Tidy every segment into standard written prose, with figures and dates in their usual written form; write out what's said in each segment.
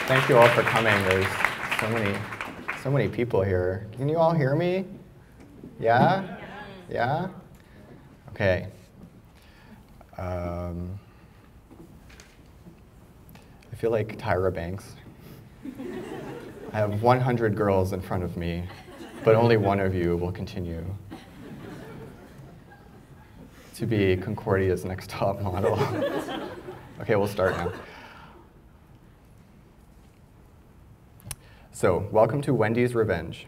Thank you all for coming. There's so many people here. Can you all hear me? Yeah? Yeah? Okay. I feel like Tyra Banks. I have 100 girls in front of me, but only one of you will continue to be Concordia's next top model. Okay, we'll start now. So, welcome to Wendy's Revenge.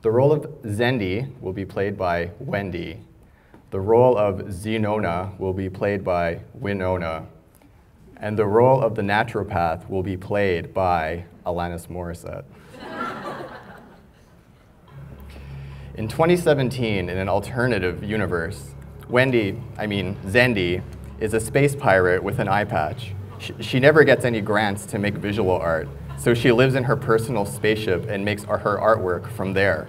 The role of Zendi will be played by Wendy. The role of Zenona will be played by Winona. And the role of the naturopath will be played by Alanis Morissette. In 2017, in an alternative universe, Zendi, is a space pirate with an eye patch. She never gets any grants to make visual art, so she lives in her personal spaceship and makes her artwork from there.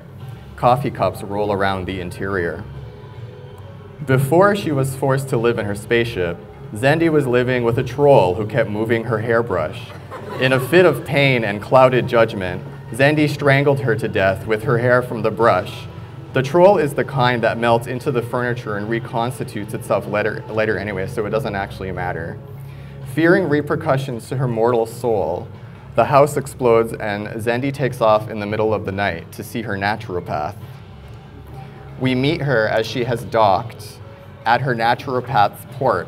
Coffee cups roll around the interior. Before she was forced to live in her spaceship, Zendi was living with a troll who kept moving her hairbrush. In a fit of pain and clouded judgment, Zendi strangled her to death with her hair from the brush. The troll is the kind that melts into the furniture and reconstitutes itself later anyway, so it doesn't actually matter. Fearing repercussions to her mortal soul, the house explodes and Zendi takes off in the middle of the night to see her naturopath. We meet her as she has docked at her naturopath's port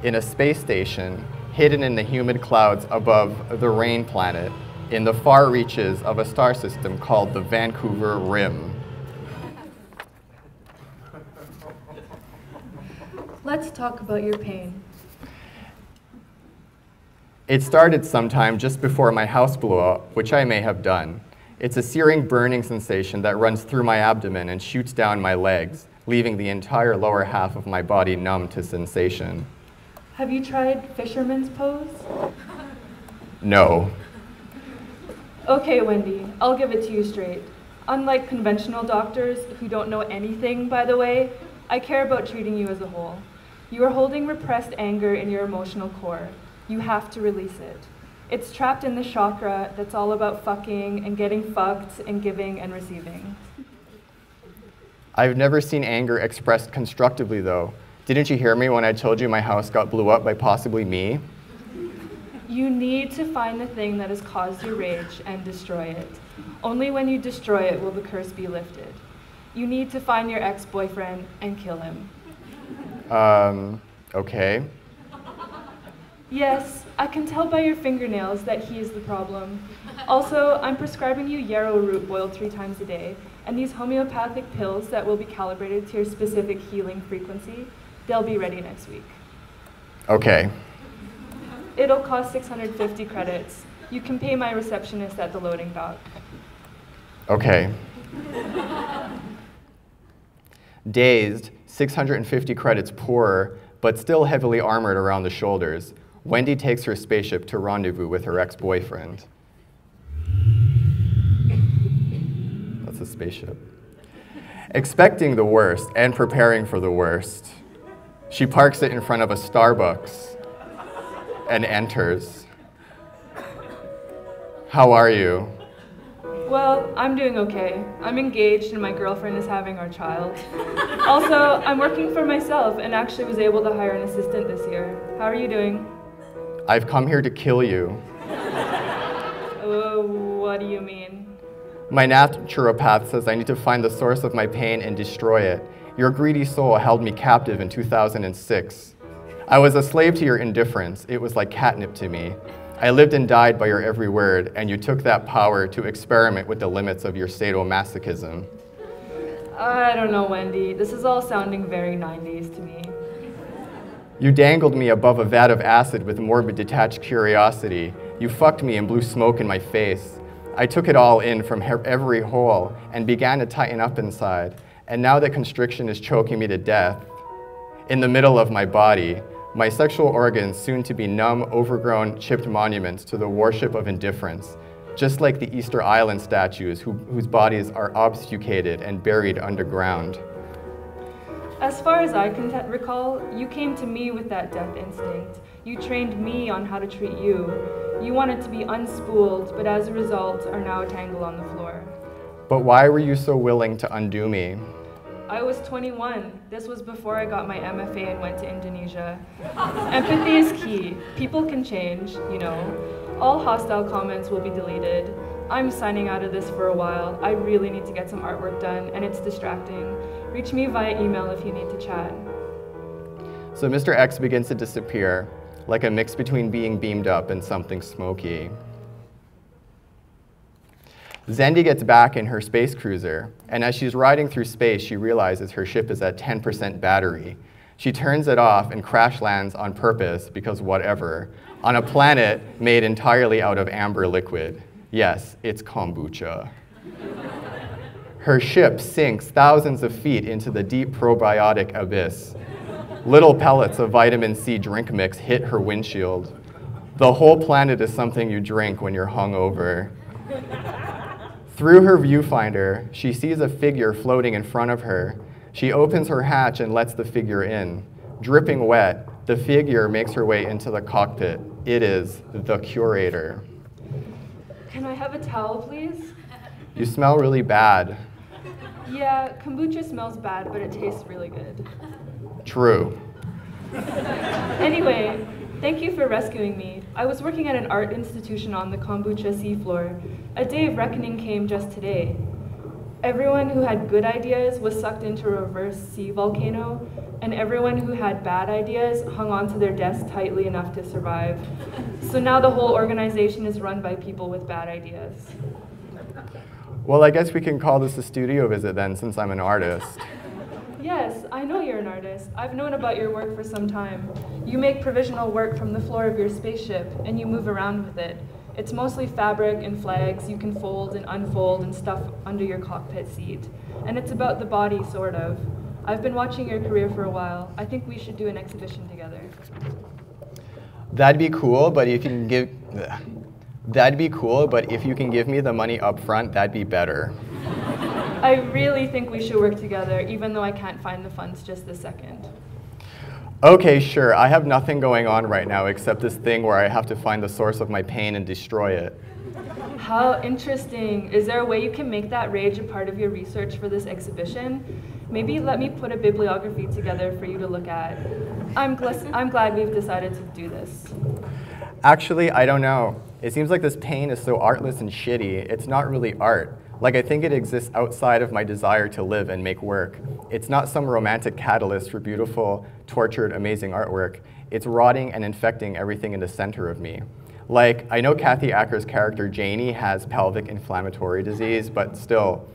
in a space station hidden in the humid clouds above the rain planet in the far reaches of a star system called the Vancouver Rim. Let's talk about your pain. It started sometime just before my house blew up, which I may have done. It's a searing, burning sensation that runs through my abdomen and shoots down my legs, leaving the entire lower half of my body numb to sensation. Have you tried fisherman's pose? No. Okay, Wendy, I'll give it to you straight. Unlike conventional doctors, who don't know anything, by the way, I care about treating you as a whole. You are holding repressed anger in your emotional core. You have to release it. It's trapped in the chakra that's all about fucking and getting fucked and giving and receiving. I've never seen anger expressed constructively, though. Didn't you hear me when I told you my house got blew up by possibly me? You need to find the thing that has caused your rage and destroy it. Only when you destroy it will the curse be lifted. You need to find your ex-boyfriend and kill him. Okay. Yes, I can tell by your fingernails that he is the problem. Also, I'm prescribing you yarrow root boiled 3 times a day, and these homeopathic pills that will be calibrated to your specific healing frequency, they'll be ready next week. Okay. It'll cost 650 credits. You can pay my receptionist at the loading dock. Okay. Dazed, 650 credits poorer, but still heavily armored around the shoulders, Wendy takes her spaceship to rendezvous with her ex-boyfriend. That's a spaceship. Expecting the worst and preparing for the worst, she parks it in front of a Starbucks and enters. How are you? Well, I'm doing okay. I'm engaged and my girlfriend is having our child. Also, I'm working for myself and actually was able to hire an assistant this year. How are you doing? I've come here to kill you. What do you mean? My naturopath says I need to find the source of my pain and destroy it. Your greedy soul held me captive in 2006. I was a slave to your indifference. It was like catnip to me. I lived and died by your every word, and you took that power to experiment with the limits of your sadomasochism. I don't know, Wendy. This is all sounding very 90s to me. You dangled me above a vat of acid with morbid detached curiosity. You fucked me and blew smoke in my face. I took it all in from every hole and began to tighten up inside. And now that constriction is choking me to death, in the middle of my body, my sexual organs soon to be numb, overgrown, chipped monuments to the worship of indifference, just like the Easter Island statues whose bodies are obfuscated and buried underground. As far as I can recall, you came to me with that death instinct. You trained me on how to treat you. You wanted to be unspooled, but as a result are now a tangle on the floor. But why were you so willing to undo me? I was 21. This was before I got my MFA and went to Indonesia. Empathy is key. People can change, you know. All hostile comments will be deleted. I'm signing out of this for a while. I really need to get some artwork done, and it's distracting. Reach me via email if you need to chat. So Mr. X begins to disappear, like a mix between being beamed up and something smoky. Zendi gets back in her space cruiser, and as she's riding through space, she realizes her ship is at 10% battery. She turns it off and crash lands on purpose, because whatever, on a planet made entirely out of amber liquid. Yes, it's kombucha. Her ship sinks thousands of feet into the deep probiotic abyss. Little pellets of vitamin C drink mix hit her windshield. The whole planet is something you drink when you're hungover. Through her viewfinder, she sees a figure floating in front of her. She opens her hatch and lets the figure in. Dripping wet, the figure makes her way into the cockpit. It is the curator. Can I have a towel, please? You smell really bad. Yeah, kombucha smells bad, but it tastes really good. True. Anyway, thank you for rescuing me. I was working at an art institution on the kombucha seafloor. A day of reckoning came just today. Everyone who had good ideas was sucked into a reverse sea volcano, and everyone who had bad ideas hung onto their desks tightly enough to survive. So now the whole organization is run by people with bad ideas. Well, I guess we can call this a studio visit then, since I'm an artist. Yes, I know you're an artist. I've known about your work for some time. You make provisional work from the floor of your spaceship, and you move around with it. It's mostly fabric and flags you can fold and unfold and stuff under your cockpit seat. And it's about the body, sort of. I've been watching your career for a while. I think we should do an exhibition together. That'd be cool, but if you can give... That'd be cool, but if you can give me the money up front, that'd be better. I really think we should work together, even though I can't find the funds just this second. Okay, sure. I have nothing going on right now except this thing where I have to find the source of my pain and destroy it. How interesting. Is there a way you can make that rage a part of your research for this exhibition? Maybe let me put a bibliography together for you to look at. I'm glad we've decided to do this. Actually, I don't know. It seems like this pain is so artless and shitty. It's not really art. Like, I think it exists outside of my desire to live and make work. It's not some romantic catalyst for beautiful, tortured, amazing artwork. It's rotting and infecting everything in the center of me. Like, I know Kathy Acker's character Janie has pelvic inflammatory disease, but still,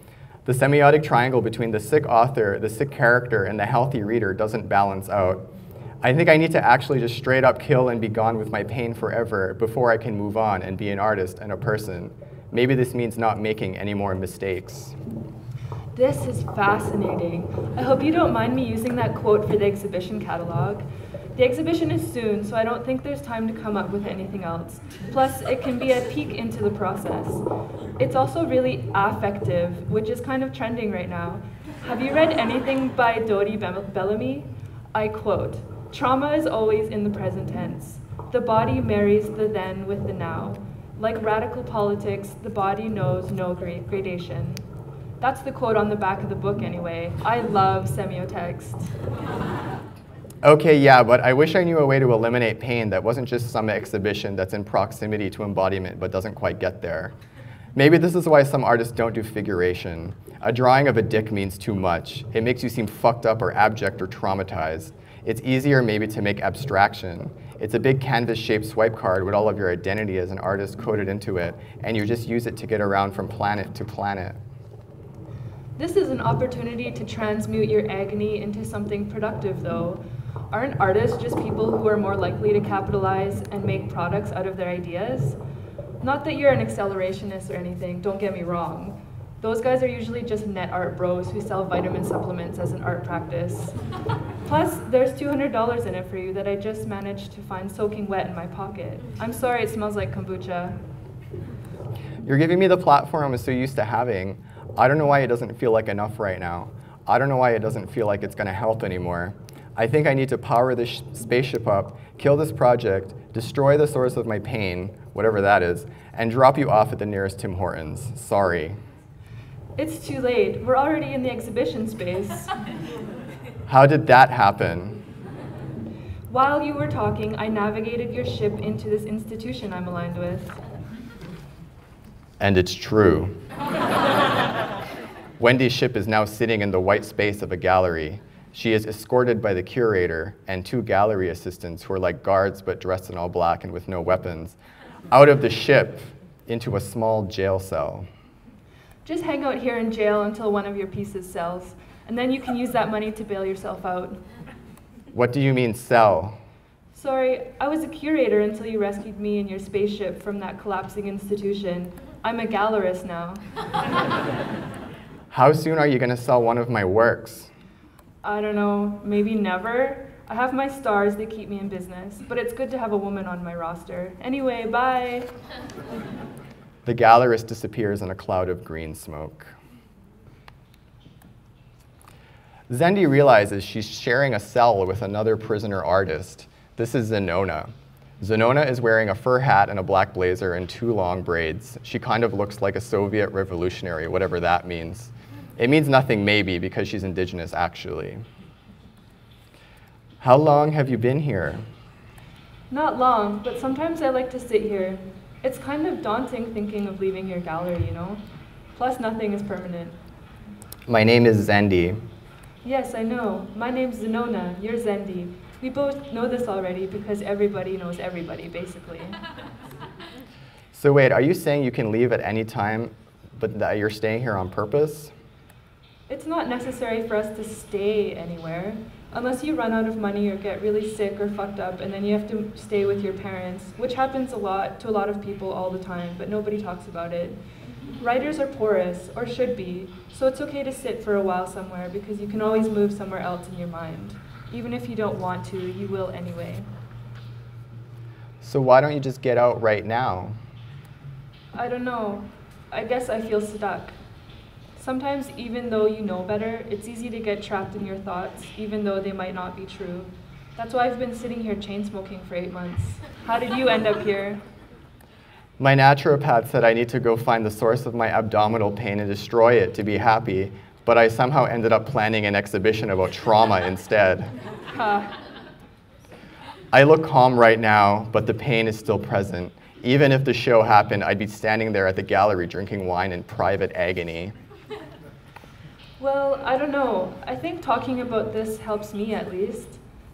the semiotic triangle between the sick author, the sick character, and the healthy reader doesn't balance out. I think I need to actually just straight up kill and be gone with my pain forever before I can move on and be an artist and a person. Maybe this means not making any more mistakes. This is fascinating. I hope you don't mind me using that quote for the exhibition catalog. The exhibition is soon, so I don't think there's time to come up with anything else. Plus, it can be a peek into the process. It's also really affective, which is kind of trending right now. Have you read anything by Dodi Bellamy? I quote, "Trauma is always in the present tense. The body marries the then with the now. Like radical politics, the body knows no gradation." That's the quote on the back of the book anyway. I love semiotext. Okay, yeah, but I wish I knew a way to eliminate pain that wasn't just some exhibition that's in proximity to embodiment but doesn't quite get there. Maybe this is why some artists don't do figuration. A drawing of a dick means too much. It makes you seem fucked up or abject or traumatized. It's easier maybe to make abstraction. It's a big canvas-shaped swipe card with all of your identity as an artist coded into it, and you just use it to get around from planet to planet. This is an opportunity to transmute your agony into something productive, though. Aren't artists just people who are more likely to capitalize and make products out of their ideas? Not that you're an accelerationist or anything, don't get me wrong. Those guys are usually just net art bros who sell vitamin supplements as an art practice. Plus, there's $200 in it for you that I just managed to find soaking wet in my pocket. I'm sorry it smells like kombucha. You're giving me the platform I'm so used to having. I don't know why it doesn't feel like enough right now. I don't know why it doesn't feel like it's going to help anymore. I think I need to power this spaceship up, kill this project, destroy the source of my pain, whatever that is, and drop you off at the nearest Tim Hortons. Sorry. It's too late. We're already in the exhibition space. How did that happen? While you were talking, I navigated your ship into this institution I'm aligned with. And it's true. Wendy's ship is now sitting in the white space of a gallery. She is escorted by the curator and 2 gallery assistants who are like guards but dressed in all black and with no weapons, out of the ship into a small jail cell. Just hang out here in jail until one of your pieces sells, and then you can use that money to bail yourself out. What do you mean, sell? Sorry, I was a curator until you rescued me and your spaceship from that collapsing institution. I'm a gallerist now. How soon are you going to sell one of my works? I don't know, maybe never. I have my stars that keep me in business, but it's good to have a woman on my roster. Anyway, bye. The gallerist disappears in a cloud of green smoke. Zendi realizes she's sharing a cell with another prisoner artist. This is Zenona. Zenona is wearing a fur hat and a black blazer and 2 long braids. She kind of looks like a Soviet revolutionary, whatever that means. It means nothing maybe because she's indigenous actually. How long have you been here? Not long, but sometimes I like to sit here. It's kind of daunting thinking of leaving your gallery, you know? Plus nothing is permanent. My name is Zendi. Yes, I know. My name's Zenona, you're Zendi. We both know this already because everybody knows everybody, basically. So wait, are you saying you can leave at any time, but that you're staying here on purpose? It's not necessary for us to stay anywhere, unless you run out of money or get really sick or fucked up, and then you have to stay with your parents, which happens to a lot of people all the time, but nobody talks about it. Writers are porous, or should be, so it's okay to sit for a while somewhere because you can always move somewhere else in your mind. Even if you don't want to, you will anyway. So why don't you just get out right now? I don't know. I guess I feel stuck. Sometimes, even though you know better, it's easy to get trapped in your thoughts, even though they might not be true. That's why I've been sitting here chain smoking for 8 months. How did you end up here? My naturopath said I need to go find the source of my abdominal pain and destroy it to be happy, but I somehow ended up planning an exhibition about trauma instead. I look calm right now, but the pain is still present. Even if the show happened, I'd be standing there at the gallery drinking wine in private agony. Well, I don't know. I think talking about this helps me at least.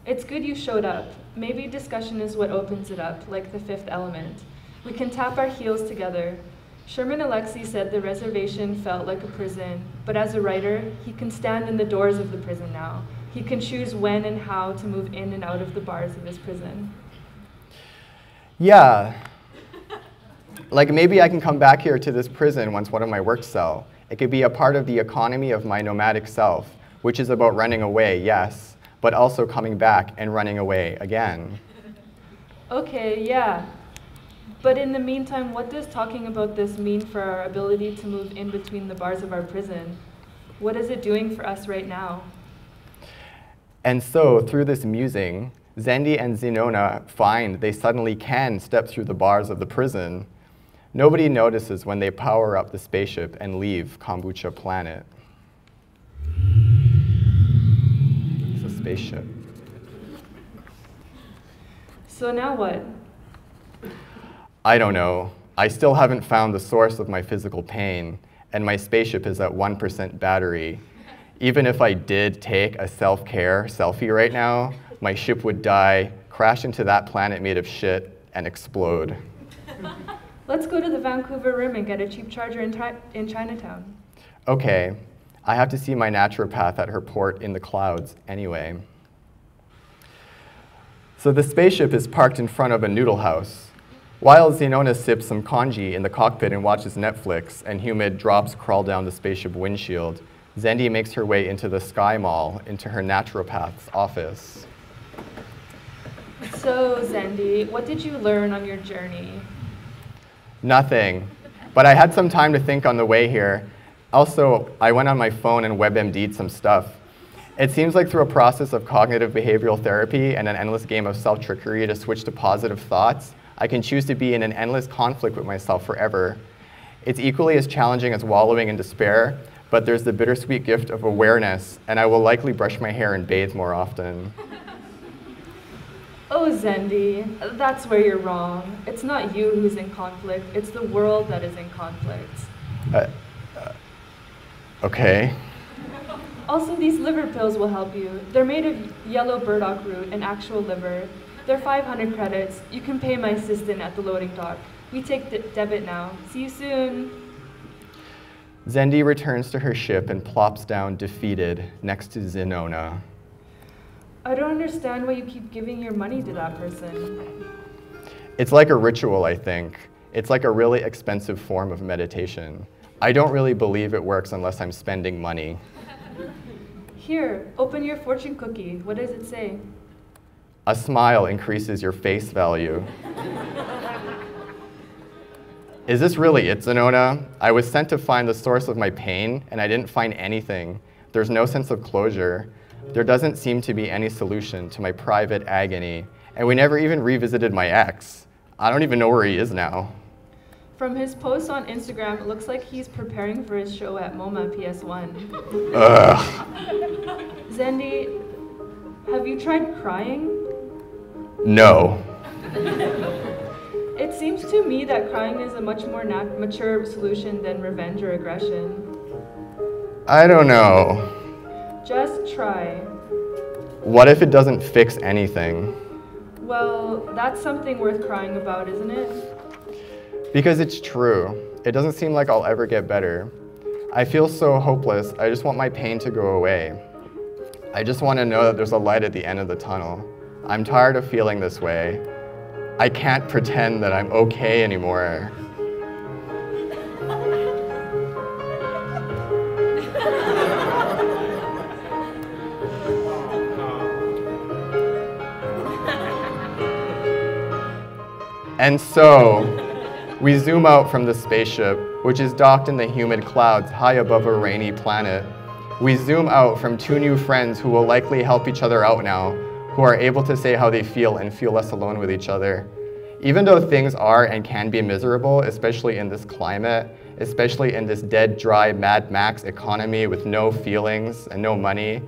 It's good you showed up. Maybe discussion is what opens it up, like the 5th element. We can tap our heels together. Sherman Alexie said the reservation felt like a prison, but as a writer, he can stand in the doors of the prison now. He can choose when and how to move in and out of the bars of his prison. Yeah. Like maybe I can come back here to this prison once one of my works sell. It could be a part of the economy of my nomadic self, which is about running away, yes, but also coming back and running away again. Okay, yeah. But in the meantime, what does talking about this mean for our ability to move in between the bars of our prison? What is it doing for us right now? And so, through this musing, Zendi and Zenona find they suddenly can step through the bars of the prison. Nobody notices when they power up the spaceship and leave Kombucha Planet. It's a spaceship. So now what? I don't know. I still haven't found the source of my physical pain, and my spaceship is at 1% battery. Even if I did take a self-care selfie right now, my ship would die, crash into that planet made of shit, and explode. Let's go to the Vancouver Rim and get a cheap charger in Chinatown. Okay, I have to see my naturopath at her port in the clouds anyway. So the spaceship is parked in front of a noodle house. While Zenona sips some congee in the cockpit and watches Netflix and humid drops crawl down the spaceship windshield, Zendi makes her way into the Sky Mall, into her naturopath's office. So, Zendi, what did you learn on your journey? Nothing, but I had some time to think on the way here. Also, I went on my phone and WebMD'd some stuff. It seems like through a process of cognitive behavioral therapy and an endless game of self-trickery to switch to positive thoughts, I can choose to be in an endless conflict with myself forever. It's equally as challenging as wallowing in despair, but there's the bittersweet gift of awareness, and I will likely brush my hair and bathe more often. Oh, Zendi, that's where you're wrong. It's not you who's in conflict, it's the world that is in conflict. Okay. Also, these liver pills will help you. They're made of yellow burdock root and actual liver. They're 500 credits. You can pay my assistant at the loading dock. We take debit now. See you soon. Zendi returns to her ship and plops down defeated next to Zenona. I don't understand why you keep giving your money to that person. It's like a ritual, I think. It's like a really expensive form of meditation. I don't really believe it works unless I'm spending money. Here, open your fortune cookie. What does it say? A smile increases your face value. Is this really it, Zenona? I was sent to find the source of my pain, and I didn't find anything. There's no sense of closure. There doesn't seem to be any solution to my private agony, and we never even revisited my ex. I don't even know where he is now. From his posts on Instagram, it looks like he's preparing for his show at MoMA PS1. Ugh. Zendi, have you tried crying? No. It seems to me that crying is a much more mature solution than revenge or aggression. I don't know. Just try. What if it doesn't fix anything? Well, that's something worth crying about, isn't it? Because it's true. It doesn't seem like I'll ever get better. I feel so hopeless. I just want my pain to go away. I just want to know that there's a light at the end of the tunnel. I'm tired of feeling this way. I can't pretend that I'm okay anymore. And so, we zoom out from the spaceship, which is docked in the humid clouds high above a rainy planet. We zoom out from two new friends who will likely help each other out now, who are able to say how they feel and feel less alone with each other. Even though things are and can be miserable, especially in this climate, especially in this dead, dry Mad Max economy with no feelings and no money,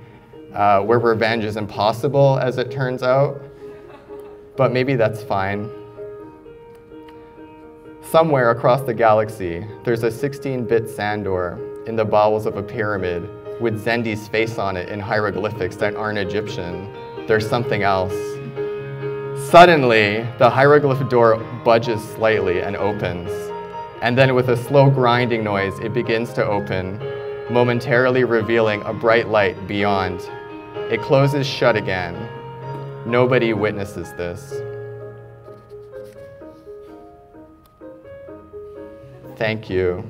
where revenge is impossible, as it turns out. But maybe that's fine. Somewhere across the galaxy, there's a 16-bit sandor in the bowels of a pyramid with Zendi's face on it in hieroglyphics that aren't Egyptian. There's something else. Suddenly, the hieroglyph door budges slightly and opens. And then with a slow grinding noise, it begins to open, momentarily revealing a bright light beyond. It closes shut again. Nobody witnesses this. Thank you.